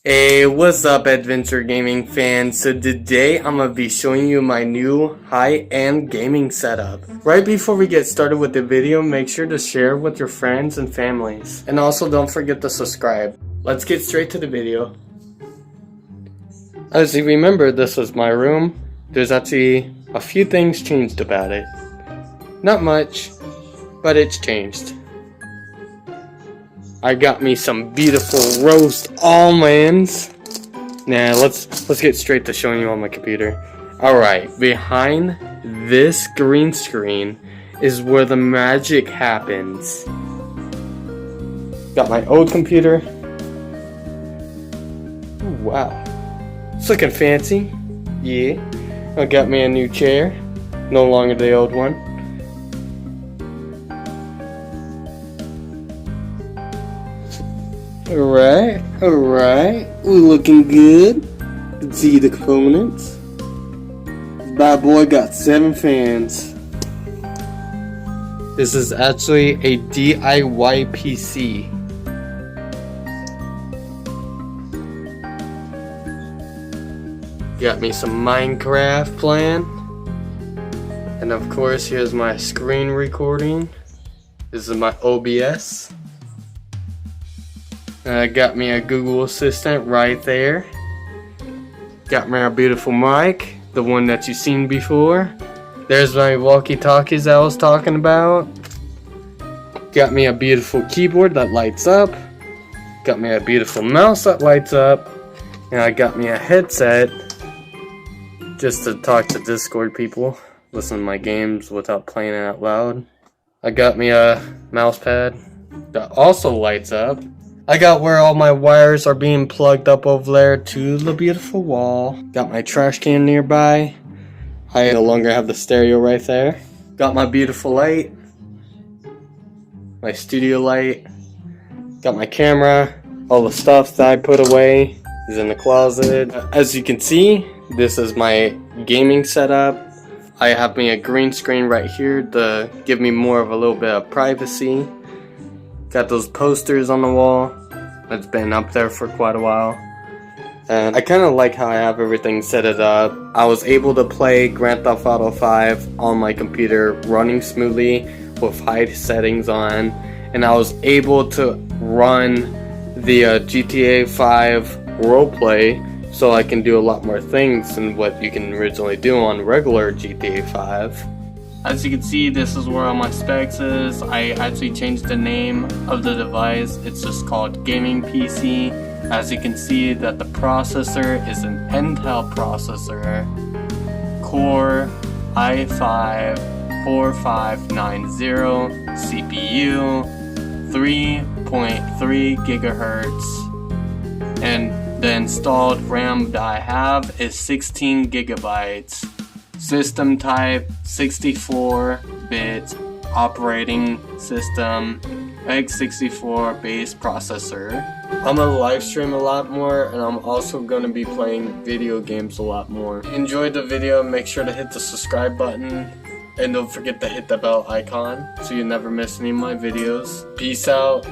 Hey, what's up, Adventure Gaming fans? So today I'm going to be showing you my new high-end gaming setup. Right before we get started with the video, make sure to share with your friends and families. And also don't forget to subscribe. Let's get straight to the video. As you remember, this was my room. There's actually a few things changed about it. Not much, but it's changed. I got me some beautiful roast almonds. Nah, let's get straight to showing you on my computer. Alright, behind this green screen is where the magic happens. Got my old computer. Ooh, wow. It's looking fancy. Yeah. I got me a new chair. No longer the old one. Alright, we're looking good. You can see the components. This bad boy got 7 fans. This is actually a DIY PC. Got me some Minecraft playing. And of course, here's my screen recording. This is my OBS. I got me a Google Assistant right there. Got me a beautiful mic, the one that you've seen before. There's my walkie-talkies I was talking about. Got me a beautiful keyboard that lights up. Got me a beautiful mouse that lights up. And I got me a headset just to talk to Discord people, listen to my games without playing it out loud. I got me a mouse pad that also lights up. I got where all my wires are being plugged up over there to the beautiful wall. Got my trash can nearby. I no longer have the stereo right there. Got my beautiful light. My studio light. Got my camera. All the stuff that I put away is in the closet. As you can see, this is my gaming setup. I have me a green screen right here to give me more of a little bit of privacy. Got those posters on the wall. It's been up there for quite a while. And I kind of like how I have everything set it up. I was able to play Grand Theft Auto 5 on my computer running smoothly with high settings on. And I was able to run the GTA 5 roleplay so I can do a lot more things than what you can originally do on regular GTA 5. As you can see, this is where all my specs is. I actually changed the name of the device. It's just called Gaming PC. As you can see that the processor is an Intel processor. Core i5 4590 CPU, 3.3 gigahertz. And the installed RAM that I have is 16 gigabytes. System type 64-bit operating system, x64 base processor. I'm gonna live stream a lot more, and I'm also gonna be playing video games a lot more. If you enjoyed the video, make sure to hit the subscribe button, and don't forget to hit the bell icon so you never miss any of my videos. Peace out.